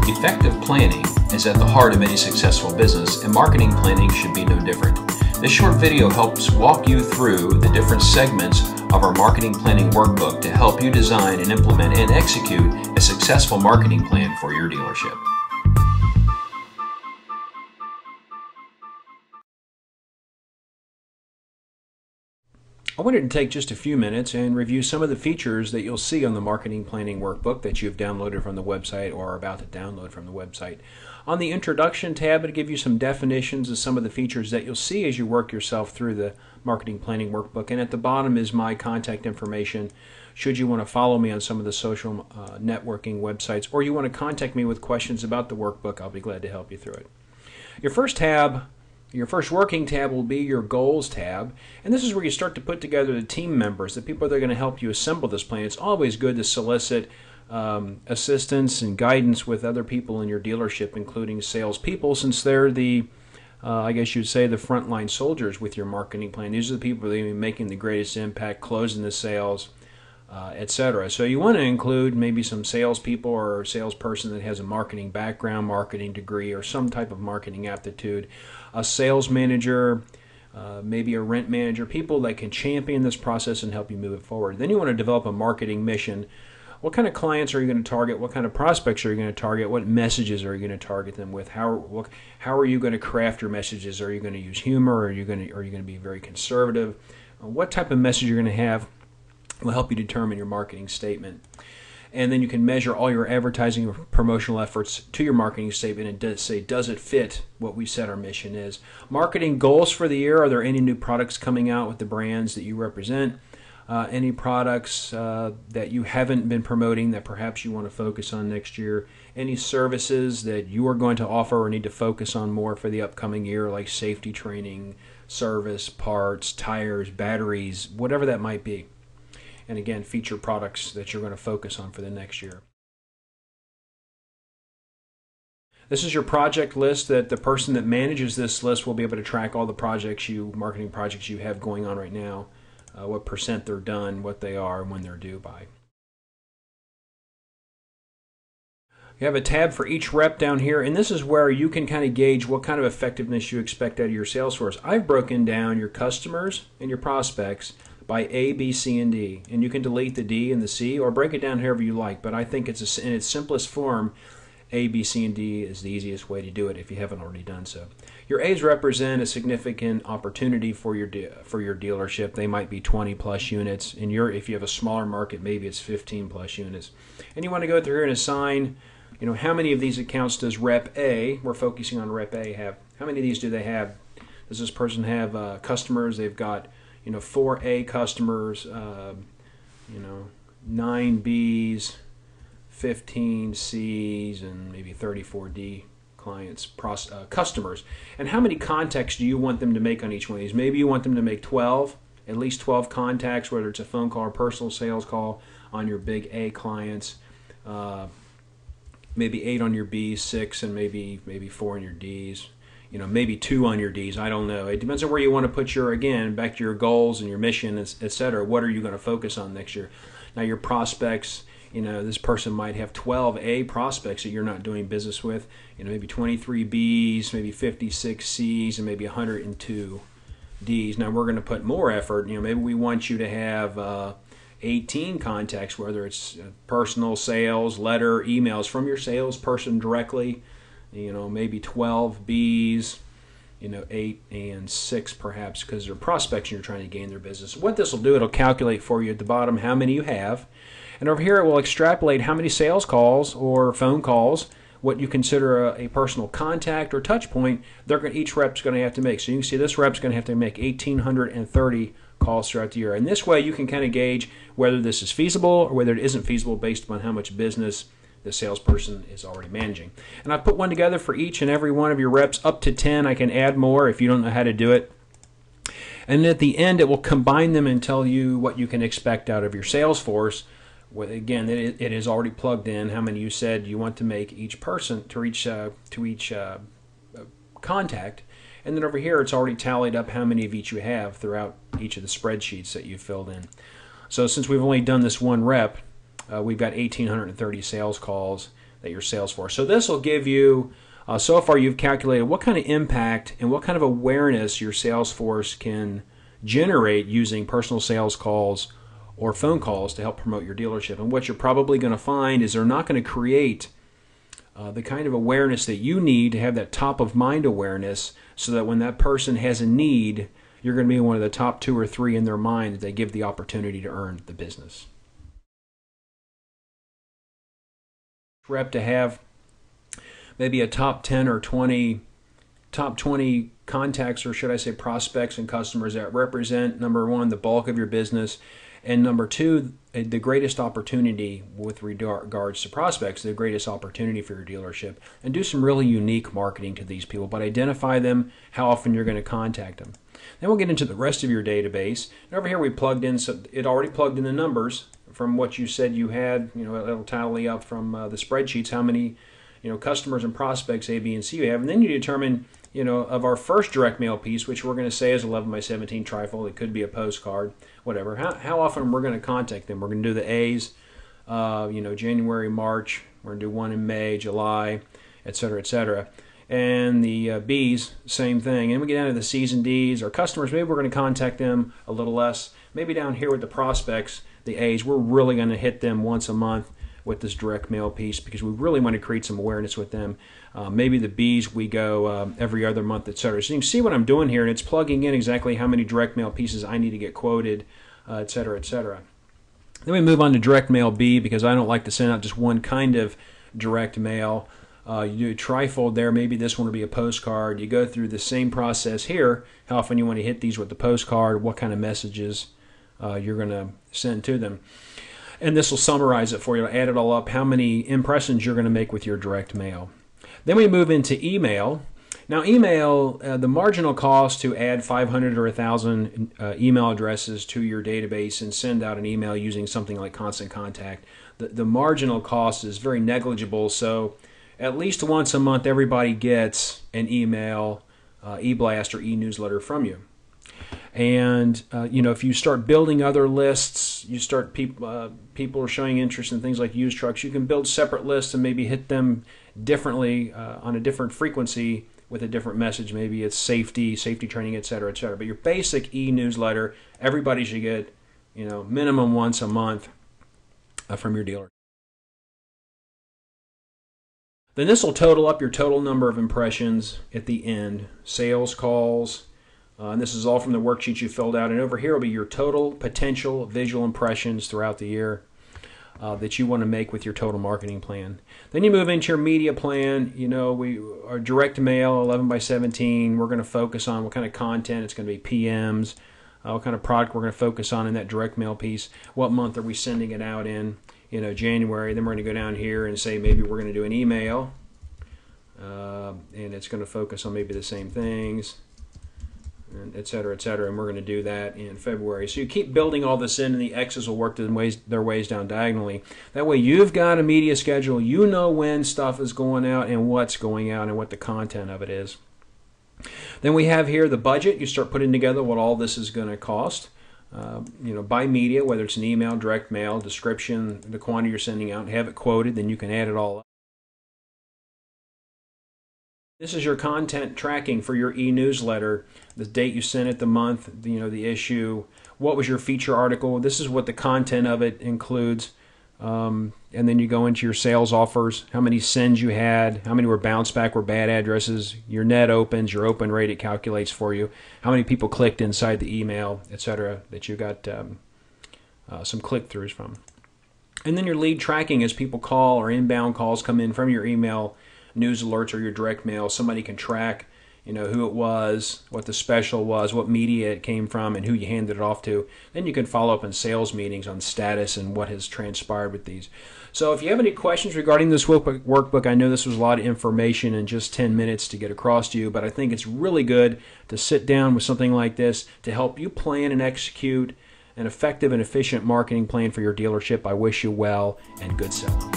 Effective planning is at the heart of any successful business, and marketing planning should be no different. This short video helps walk you through the different segments of our marketing planning workbook to help you design and implement and execute a successful marketing plan for your dealership. I wanted to take just a few minutes and review some of the features that you'll see on the Marketing Planning Workbook that you've downloaded from the website or are about to download from the website. On the Introduction tab, it'll give you some definitions of some of the features that you'll see as you work yourself through the Marketing Planning Workbook. And at the bottom is my contact information should you want to follow me on some of the social networking websites, or you want to contact me with questions about the workbook. I'll be glad to help you through it. Your first working tab will be your Goals tab, and this is where you start to put together the team members, the people that are going to help you assemble this plan. It's always good to solicit assistance and guidance with other people in your dealership, including salespeople, since they're the, I guess you'd say, the frontline soldiers with your marketing plan. These are the people that are making the greatest impact, closing the sales, etc. So you want to include maybe some salespeople or a salesperson that has a marketing background, marketing degree, or some type of marketing aptitude, a sales manager, maybe a rent manager, people that can champion this process and help you move it forward. Then you want to develop a marketing mission. What kind of clients are you going to target? What kind of prospects are you going to target? What messages are you going to target them with? How are you going to craft your messages? Are you going to use humor? Are you going to be very conservative? What type of message you're going to have will help you determine your marketing statement. And then you can measure all your advertising or promotional efforts to your marketing statement and say, does it fit what we said our mission is? Marketing goals for the year. Are there any new products coming out with the brands that you represent? Any products that you haven't been promoting that perhaps you want to focus on next year? Any services that you are going to offer or need to focus on more for the upcoming year, like safety training, service, parts, tires, batteries, whatever that might be. And again, feature products that you're going to focus on for the next year. This is your project list that the person that manages this list will be able to track all the marketing projects you have going on right now, what percent they're done, what they are, and when they're due by. You have a tab for each rep down here, and this is where you can kind of gauge what kind of effectiveness you expect out of your sales force. I've broken down your customers and your prospects by A, B, C, and D. And you can delete the D and the C or break it down however you like, but I think in its simplest form, A, B, C, and D is the easiest way to do it if you haven't already done so. Your A's represent a significant opportunity for your dealership. They might be 20 plus units. If you have a smaller market, maybe it's 15 plus units. And you want to go through here and assign, how many of these accounts does Rep A, we're focusing on Rep A, have? How many of these do they have? Does this person have customers? They've got 4 A customers, 9 B's, 15 C's, and maybe 34 D clients, customers. And how many contacts do you want them to make on each one of these? Maybe you want them to make 12, at least 12 contacts, whether it's a phone call or personal sales call on your big A clients, maybe 8 on your B's, 6, and maybe 4 on your D's. Maybe 2 on your D's. I don't know. It depends on where you want to put back to your goals and your mission, etc. What are you going to focus on next year? Now, your prospects, this person might have 12 A prospects that you're not doing business with, maybe 23 B's, maybe 56 C's, and maybe 102 D's. Now, we're going to put more effort. Maybe we want you to have 18 contacts, whether it's personal sales, letter, emails from your salesperson directly, maybe 12 B's, 8 and 6 perhaps, because they're prospects and you're trying to gain their business. What this will do, it'll calculate for you at the bottom how many you have, and over here it will extrapolate how many sales calls or phone calls, what you consider a personal contact or touch point, each rep's going to have to make. So you can see this rep's going to have to make 1,830 calls throughout the year. And this way you can kind of gauge whether this is feasible or whether it isn't feasible based upon how much business the salesperson is already managing. And I put one together for each and every one of your reps, up to 10. I can add more if you don't know how to do it. And at the end, it will combine them and tell you what you can expect out of your sales force. Again, it is already plugged in how many you said you want to make each person to each contact. And then over here, it's already tallied up how many of each you have throughout each of the spreadsheets that you filled in. So since we've only done this one rep, we've got 1,830 sales calls that your sales force. So this will give you, so far you've calculated what kind of impact and what kind of awareness your sales force can generate using personal sales calls or phone calls to help promote your dealership. And what you're probably going to find is they're not going to create the kind of awareness that you need to have that top of mind awareness, so that when that person has a need, you're going to be one of the top 2 or 3 in their mind that they give the opportunity to earn the business. Rep to have maybe a top 10 or 20 contacts, or should I say prospects and customers that represent, number 1, the bulk of your business, and number 2, the greatest opportunity with regards to prospects, the greatest opportunity for your dealership. And do some really unique marketing to these people, but identify them, how often you're going to contact them. Then we'll get into the rest of your database. And over here we plugged in, so it already plugged in the numbers from what you said you had. It'll tally up from the spreadsheets how many customers and prospects A, B, and C you have. And then you determine, of our first direct mail piece, which we're going to say is 11 by 17 trifold, it could be a postcard, whatever, how often we're going to contact them. We're going to do the A's, January, March, we're going to do one in May, July, etc., etc. And the B's, same thing. And we get down to the C's and D's. Our customers, maybe we're going to contact them a little less. Maybe down here with the prospects, the A's, we're really going to hit them once a month with this direct mail piece, because we really want to create some awareness with them. Maybe the B's, we go every other month, etc. So you can see what I'm doing here, and it's plugging in exactly how many direct mail pieces I need to get quoted, etc., etc. Then we move on to direct mail B, because I don't like to send out just one kind of direct mail. You do a trifold there, maybe this one will be a postcard. You go through the same process here, how often you want to hit these with the postcard, what kind of messages you're going to send to them. And this will summarize it for you, add it all up, how many impressions you're going to make with your direct mail. Then we move into email. Now email, the marginal cost to add 500 or 1,000 email addresses to your database and send out an email using something like Constant Contact, the marginal cost is very negligible. So at least once a month everybody gets an email, e-blast or e-newsletter from you. And if you start building other lists, you start people are showing interest in things like used trucks, you can build separate lists and maybe hit them differently on a different frequency with a different message. Maybe it's safety training, etc., etc. But your basic e-newsletter, everybody should get minimum once a month from your dealer. Then this will total up your total number of impressions at the end, sales calls. And this is all from the worksheet you filled out. And over here will be your total potential visual impressions throughout the year that you want to make with your total marketing plan. Then you move into your media plan. Our direct mail, 11 by 17, we're going to focus on what kind of content. It's going to be PMs, what kind of product we're going to focus on in that direct mail piece. What month are we sending it out in? January. Then we're going to go down here and say maybe we're going to do an email. And it's going to focus on maybe the same things, etc., etc., and we're going to do that in February. So you keep building all this in, and the X's will work their ways down diagonally. That way you've got a media schedule. You know when stuff is going out and what's going out and what the content of it is. Then we have here the budget. You start putting together what all this is going to cost. By media, whether it's an email, direct mail, description, the quantity you're sending out, have it quoted, then you can add it all up. This is your content tracking for your e-newsletter, the date you sent it, the month, the issue, what was your feature article. This is what the content of it includes. And then you go into your sales offers, how many sends you had, how many were bounce back, were bad addresses, your net opens, your open rate it calculates for you, how many people clicked inside the email, etc., that you got some click-throughs from. And then your lead tracking, as people call or inbound calls come in from your email news alerts or your direct mail, somebody can track who it was, what the special was, what media it came from, and who you handed it off to. Then you can follow up in sales meetings on status and what has transpired with these. So if you have any questions regarding this workbook, I know this was a lot of information in just 10 minutes to get across to you, but I think it's really good to sit down with something like this to help you plan and execute an effective and efficient marketing plan for your dealership. I wish you well and good selling.